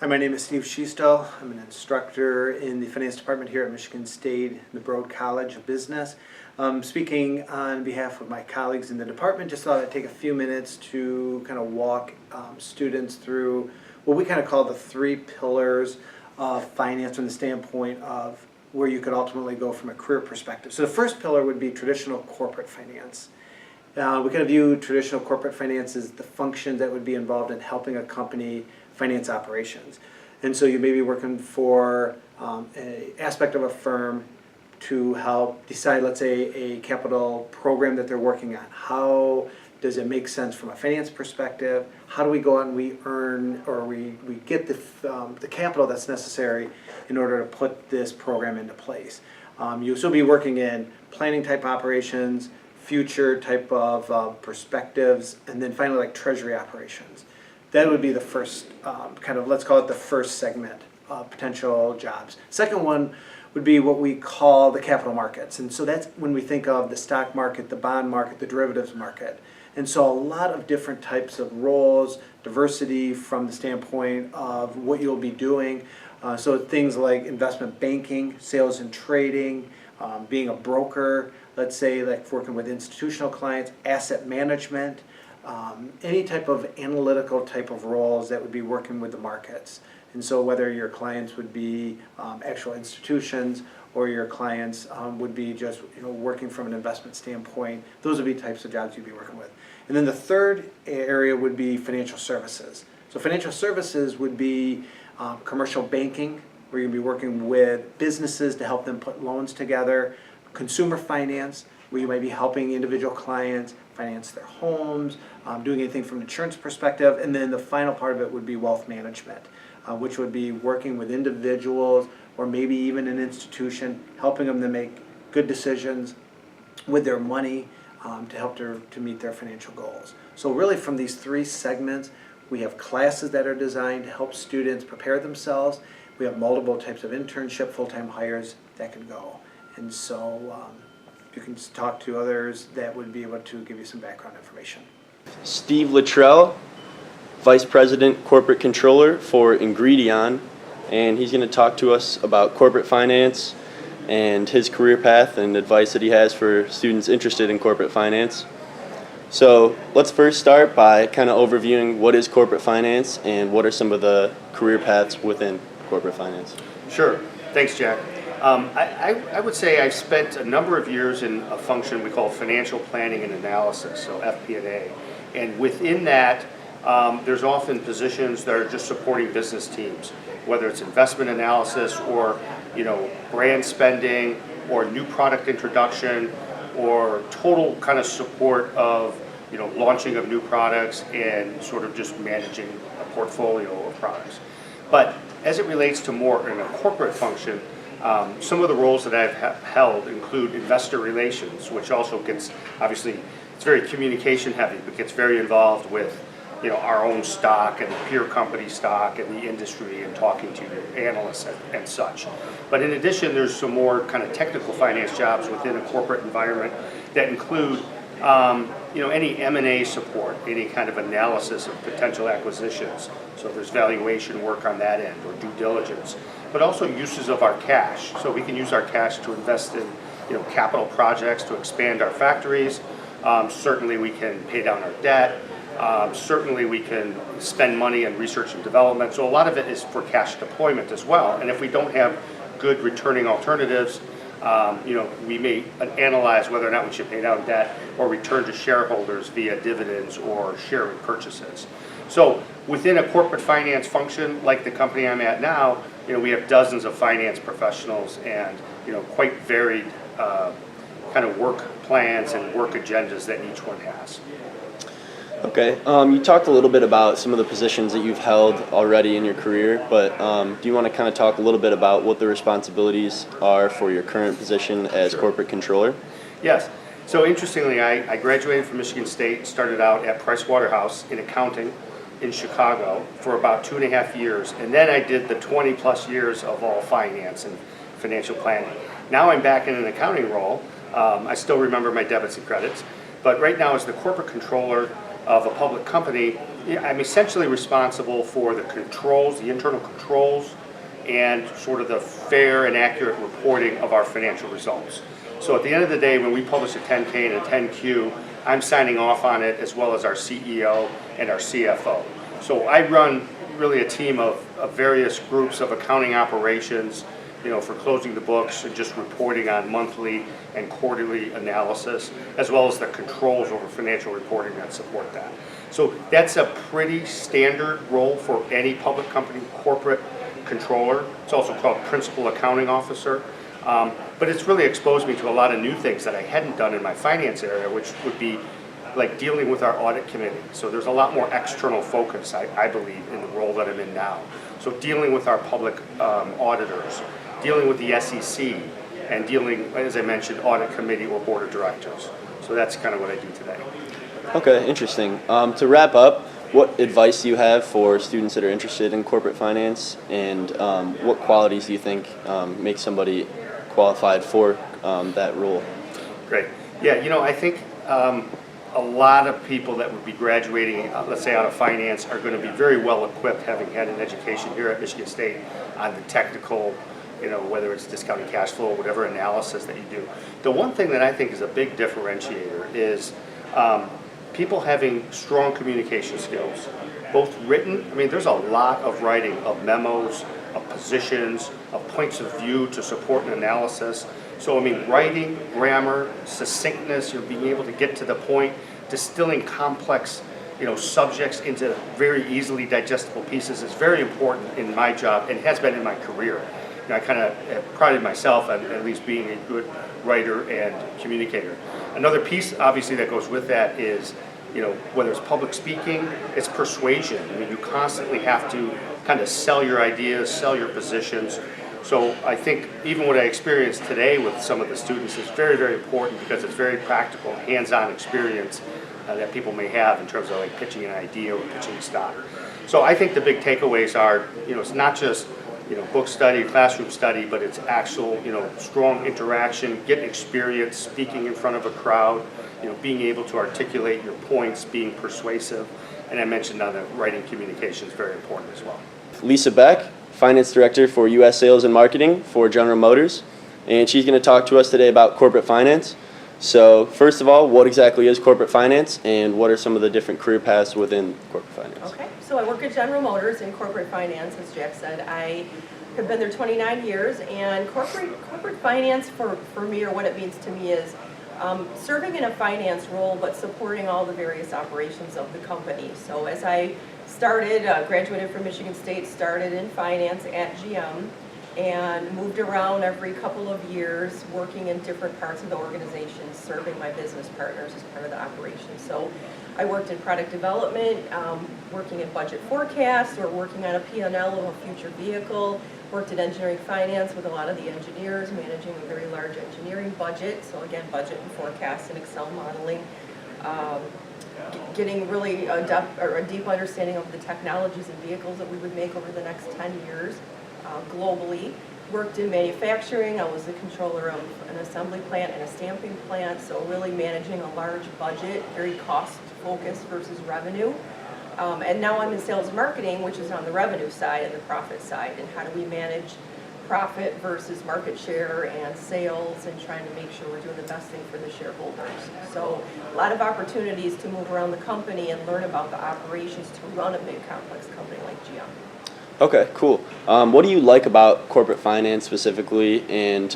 Hi, my name is Steve Schiestel. I'm an instructor in the finance department here at Michigan State in the Broad College of Business. Speaking on behalf of my colleagues in the department, just thought I'd take a few minutes to kind of walk students through what we kind of call the three pillars of finance from the standpoint of where you could ultimately go from a career perspective. So the first pillar would be traditional corporate finance. We kind of view traditional corporate finance as the function that would be involved in helping a company finance operations. And so you may be working for an aspect of a firm to help decide, let's say, a capital program that they're working on. How does it make sense from a finance perspective? How do we go out and we earn or we get the capital that's necessary in order to put this program into place? You'll still be working in planning type operations, future type of perspectives, and then finally like treasury operations. That would be the first kind of, let's call it the first segment of potential jobs. Second one would be what we call the capital markets. And so that's when we think of the stock market, the bond market, the derivatives market. And so a lot of different types of roles, diversity from the standpoint of what you'll be doing. So things like investment banking, sales and trading, being a broker, let's say like working with institutional clients, asset management, any type of analytical type of roles that would be working with the markets. And so whether your clients would be actual institutions or your clients would be just working from an investment standpoint, those would be types of jobs you'd be working with. And then the third area would be financial services. So financial services would be commercial banking, where you'd be working with businesses to help them put loans together, consumer finance, where you might be helping individual clients finance their homes, doing anything from an insurance perspective, and then the final part of it would be wealth management, which would be working with individuals or maybe even an institution, helping them to make good decisions with their money to help to meet their financial goals. So really from these three segments, we have classes that are designed to help students prepare themselves. We have multiple types of internship, full-time hires that can go. And so you can just talk to others that would be able to give you some background information. Steve Latreille, Vice President Corporate Controller for Ingredion, and he's going to talk to us about corporate finance and his career path and advice that he has for students interested in corporate finance. So let's first start by kind of overviewing what is corporate finance and what are some of the career paths within corporate finance. Sure. Thanks, Jack. I would say I've spent a number of years in a function we call financial planning and analysis, so FP&A. And within that, there's often positions that are just supporting business teams, whether it's investment analysis or brand spending or new product introduction or total kind of support of launching of new products and sort of just managing a portfolio of products. But as it relates to more in a corporate function, some of the roles that I've held include investor relations, which also gets, obviously, it's very communication heavy, but gets very involved with our own stock and the peer company stock and the industry and talking to analysts and such. But in addition, there's some more kind of technical finance jobs within a corporate environment that include any M&A support, any kind of analysis of potential acquisitions. So there's valuation work on that end or due diligence, but also uses of our cash. So we can use our cash to invest in capital projects to expand our factories. Certainly we can pay down our debt. Certainly we can spend money in research and development. So a lot of it is for cash deployment as well. And if we don't have good returning alternatives, we may analyze whether or not we should pay down debt or return to shareholders via dividends or share repurchases. So within a corporate finance function like the company I'm at now, we have dozens of finance professionals and quite varied kind of work plans and work agendas that each one has. Okay, you talked a little bit about some of the positions that you've held already in your career, but do you want to kind of talk a little bit about what the responsibilities are for your current position as corporate controller? Yes. So interestingly, I graduated from Michigan State, started out at Price Waterhouse in accounting in Chicago for about 2.5 years, and then I did the 20 plus years of all finance and financial planning. Now I'm back in an accounting role. I still remember my debits and credits, but right now as the corporate controller of a public company, Yeah, I'm essentially responsible for the controls, the internal controls, and sort of the fair and accurate reporting of our financial results. So at the end of the day, when we publish a 10K and a 10Q, I'm signing off on it, as well as our CEO and our CFO. So I run really a team of various groups of accounting operations, for closing the books and just reporting on monthly and quarterly analysis, as well as the controls over financial reporting that support that. So that's a pretty standard role for any public company, corporate controller. It's also called principal accounting officer. But it's really exposed me to a lot of new things that I hadn't done in my finance area, which would be like dealing with our audit committee. So there's a lot more external focus, I believe, in the role that I'm in now. So dealing with our public auditors, dealing with the SEC, and dealing, as I mentioned, audit committee or board of directors. So that's kind of what I do today. Okay, interesting. To wrap up, what advice do you have for students that are interested in corporate finance, and what qualities do you think make somebody qualified for that role? Great. Yeah, I think a lot of people that would be graduating, let's say out of finance, are going to be very well equipped, having had an education here at Michigan State on the technical, whether it's discounted cash flow or whatever analysis that you do. The one thing that I think is a big differentiator is people having strong communication skills, both written, there's a lot of writing of memos, of positions, of points of view to support an analysis. So writing, grammar, succinctness, being able to get to the point, distilling complex subjects into very easily digestible pieces is very important in my job, and has been in my career. I kind of have prided myself on at least being a good writer and communicator. Another piece, obviously, that goes with that is, whether it's public speaking, it's persuasion. You constantly have to kind of sell your ideas, sell your positions. So I think even what I experienced today with some of the students is very, very important, because it's very practical, hands-on experience that people may have in terms of like pitching an idea or pitching stock. So I think the big takeaways are, it's not just book study, classroom study, but it's actual, strong interaction, get experience speaking in front of a crowd, being able to articulate your points, being persuasive, and I mentioned on the writing communication is very important as well. Lisa Beck, Finance Director for U.S. Sales and Marketing for General Motors, and she's going to talk to us today about corporate finance. So first of all, what exactly is corporate finance, and what are some of the different career paths within corporate finance? Okay, so I work at General Motors in corporate finance, as Jack said. I have been there 29 years, and corporate finance for me, or what it means to me, is serving in a finance role, but supporting all the various operations of the company. So as I started, graduated from Michigan State, started in finance at GM, and moved around every couple of years, working in different parts of the organization, serving my business partners as part of the operation. So I worked in product development, working in budget forecasts, or working on a P&L of a future vehicle, worked in engineering finance with a lot of the engineers, managing a very large engineering budget. So again, budget and forecast and Excel modeling. Getting really a deep understanding of the technologies and vehicles that we would make over the next 10 years globally. Worked in manufacturing. I was the controller of an assembly plant and a stamping plant, so really managing a large budget, very cost focused versus revenue. And now I'm in sales and marketing, which is on the revenue side and the profit side, and how do we manage profit versus market share and sales, and trying to make sure we're doing the best thing for the shareholders. So a lot of opportunities to move around the company and learn about the operations to run a big complex company like GM. Okay, cool. What do you like about corporate finance specifically, and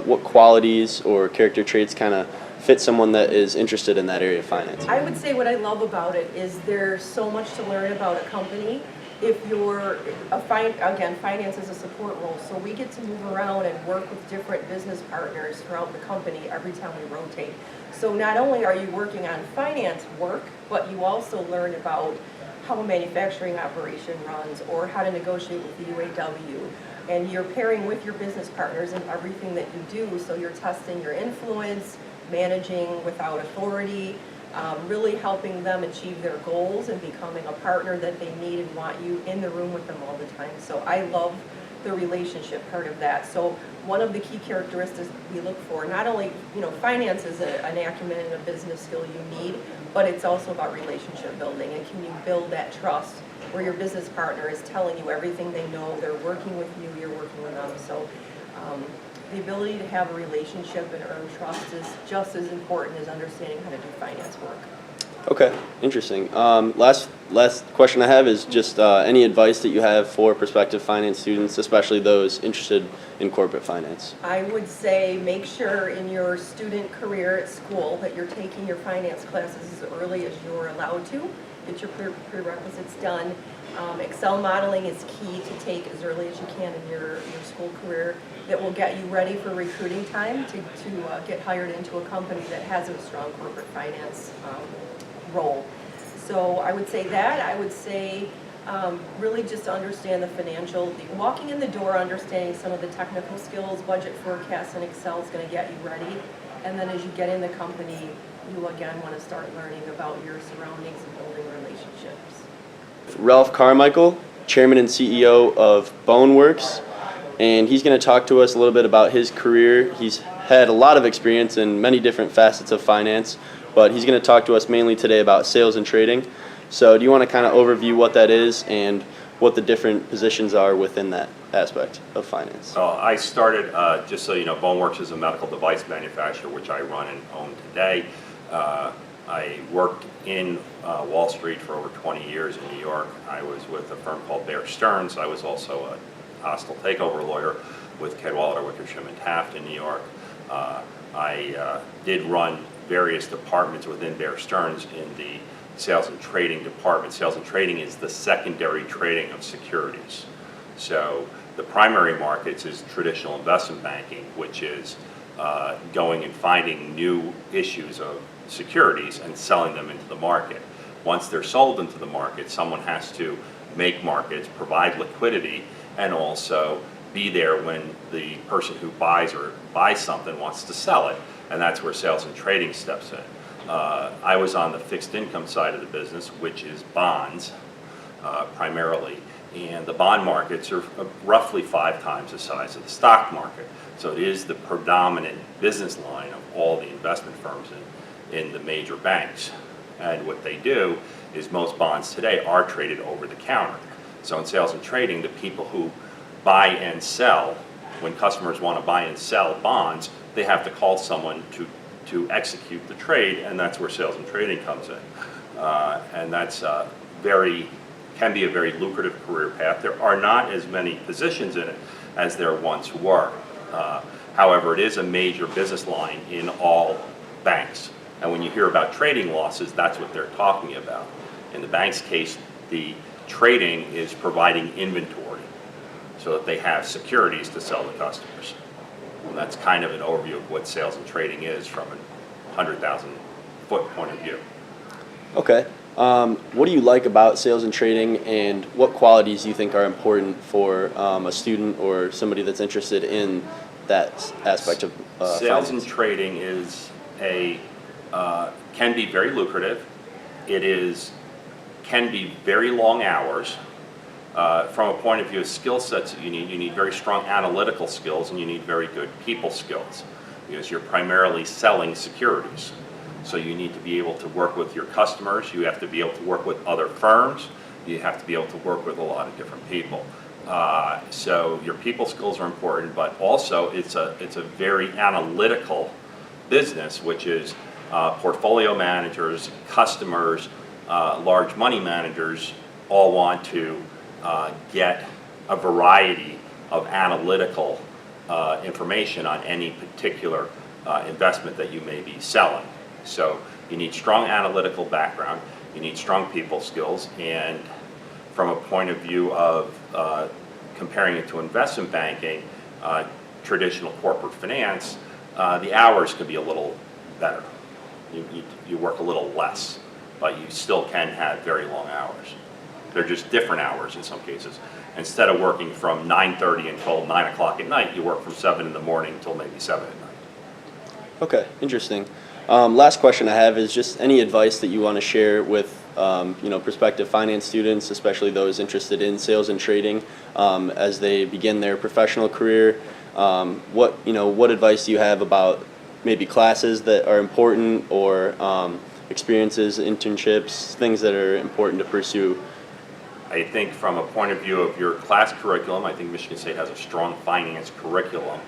what qualities or character traits kind of fit someone that is interested in that area of finance? I would say what I love about it is there's so much to learn about a company. If you're, again, finance is a support role, so we get to move around and work with different business partners throughout the company every time we rotate. So not only are you working on finance work, but you also learn about how a manufacturing operation runs, or how to negotiate with the UAW. And you're pairing with your business partners in everything that you do, so you're testing your influence, managing without authority, really helping them achieve their goals and becoming a partner that they need and want you in the room with them all the time. So I love the relationship part of that. So one of the key characteristics we look for, not only, finance is an acumen and a business skill you need, but it's also about relationship building. And can you build that trust where your business partner is telling you everything they know, they're working with you, you're working with them. So the ability to have a relationship and earn trust is just as important as understanding how to do finance work. Okay, interesting. Last question I have is just any advice that you have for prospective finance students, especially those interested in corporate finance? I would say make sure in your student career at school that you're taking your finance classes as early as you're allowed to. Get your prerequisites done. Excel modeling is key to take as early as you can in your school career. That will get you ready for recruiting time to get hired into a company that has a strong corporate finance role. So I would say that. I would say really just understand the walking in the door, understanding some of the technical skills, budget forecasts, and Excel is going to get you ready. And then as you get in the company, you again want to start learning about your surroundings and building relationships. Ralph Carmichael, Chairman and CEO of Bonwrx, and he's going to talk to us a little bit about his career. He's had a lot of experience in many different facets of finance, but he's going to talk to us mainly today about sales and trading. So do you want to kind of overview what that is and what the different positions are within that aspect of finance? I started, just so you know, Bonwrx is a medical device manufacturer, which I run and own today. I worked in Wall Street for over 20 years in New York. I was with a firm called Bear Stearns. I was also a hostile takeover lawyer with Cadwalader, Wickersham and Taft in New York. I did run various departments within Bear Stearns in the sales and trading department. Sales and trading is the secondary trading of securities. So the primary markets is traditional investment banking, which is going and finding new issues of securities and selling them into the market. Once they're sold into the market, someone has to make markets, provide liquidity, and also be there when the person who buys something wants to sell it, and that's where sales and trading steps in. I was on the fixed income side of the business, which is bonds primarily, and the bond markets are roughly 5 times the size of the stock market. So it is the predominant business line of all the investment firms in the major banks. And what they do is most bonds today are traded over the counter. So in sales and trading, the people who buy and sell, when customers want to buy and sell bonds, they have to call someone to execute the trade, and that's where sales and trading comes in. And that's can be a very lucrative career path. There are not as many positions in it as there once were. However, it is a major business line in all banks. And when you hear about trading losses, that's what they're talking about. In the bank's case, the trading is providing inventory so that they have securities to sell to customers. And that's kind of an overview of what sales and trading is from a 100,000-foot point of view. Okay. What do you like about sales and trading, and what qualities do you think are important for a student or somebody that's interested in that aspect of sales finance? and trading is can be very lucrative. It can be very long hours. From a point of view of skill sets that you need very strong analytical skills, and you need very good people skills, because you're primarily selling securities. So you need to be able to work with your customers, you have to be able to work with other firms, you have to be able to work with a lot of different people. So your people skills are important, but also it's a very analytical business, which is portfolio managers, customers, large money managers all want to get a variety of analytical information on any particular investment that you may be selling. So you need strong analytical background, you need strong people skills, and from a point of view of comparing it to investment banking, traditional corporate finance, the hours could be a little better. You work a little less, but you still can have very long hours. They're just different hours in some cases. Instead of working from 9:30 until 9 o'clock at night, you work from 7 in the morning until maybe 7 at night. Okay, interesting. Last question I have is just any advice that you want to share with prospective finance students, especially those interested in sales and trading, as they begin their professional career? What advice do you have about maybe classes that are important, or experiences, internships, things that are important to pursue? I think from a point of view of your class curriculum, I think Michigan State has a strong finance curriculum.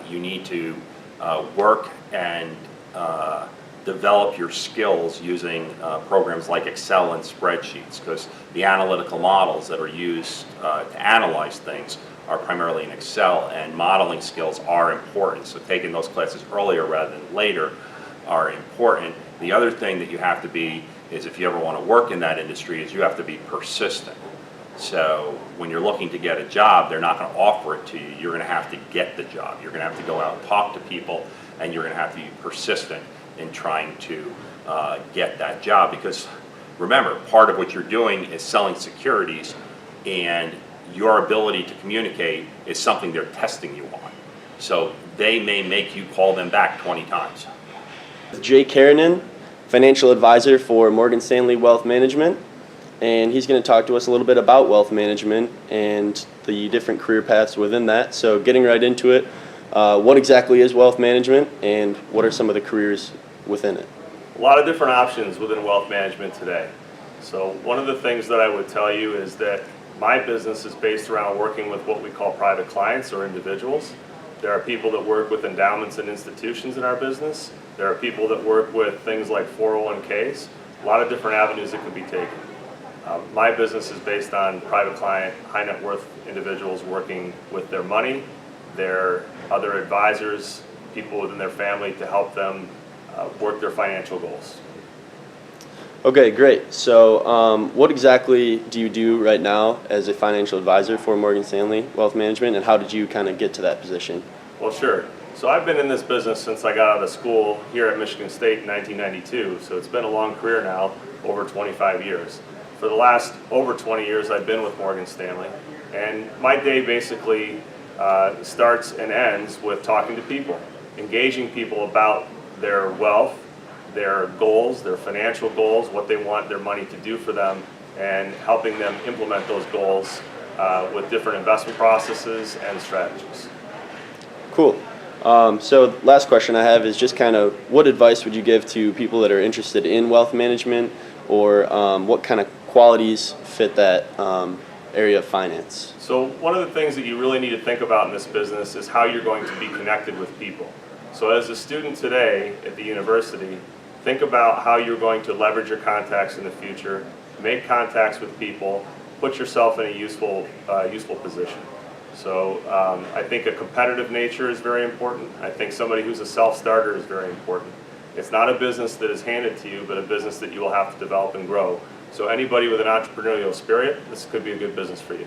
You need to work and develop your skills using programs like Excel and spreadsheets, because the analytical models that are used to analyze things are primarily in Excel, and modeling skills are important. So taking those classes earlier rather than later are important. The other thing that you have to be is, if you ever want to work in that industry, is you have to be persistent. So when you're looking to get a job, they're not going to offer it to you. You're going to have to get the job. You're going to have to go out and talk to people, and you're going to have to be persistent in trying to get that job. Because remember, part of what you're doing is selling securities, and your ability to communicate is something they're testing you on. So they may make you call them back 20 times. Jay Keranen, financial advisor for Morgan Stanley Wealth Management, and he's going to talk to us a little bit about wealth management and the different career paths within that. So getting right into it, what exactly is wealth management, and what are some of the careers within it? A lot of different options within wealth management today. So one of the things that I would tell you is that my business is based around working with what we call private clients or individuals. There are people that work with endowments and institutions in our business. There are people that work with things like 401ks, a lot of different avenues that could be taken. My business is based on private client, high net worth individuals working with their money, their other advisors, people within their family to help them work their financial goals. Okay, great. So what exactly do you do right now as a financial advisor for Morgan Stanley Wealth Management, and how did you kind of get to that position? Well, sure. So I've been in this business since I got out of school here at Michigan State in 1992. So it's been a long career now, over 25 years. For the last over 20 years, I've been with Morgan Stanley. And my day basically starts and ends with talking to people, engaging people about their wealth, their goals, their financial goals, what they want their money to do for them, and helping them implement those goals with different investment processes and strategies. Cool. So last question I have is just kind of, what advice would you give to people that are interested in wealth management, or what kind of qualities fit that area of finance? So one of the things that you really need to think about in this business is how you're going to be connected with people. So as a student today at the university, think about how you're going to leverage your contacts in the future, make contacts with people, put yourself in a useful position. So I think a competitive nature is very important. I think somebody who's a self-starter is very important. It's not a business that is handed to you, but a business that you will have to develop and grow. So anybody with an entrepreneurial spirit, this could be a good business for you.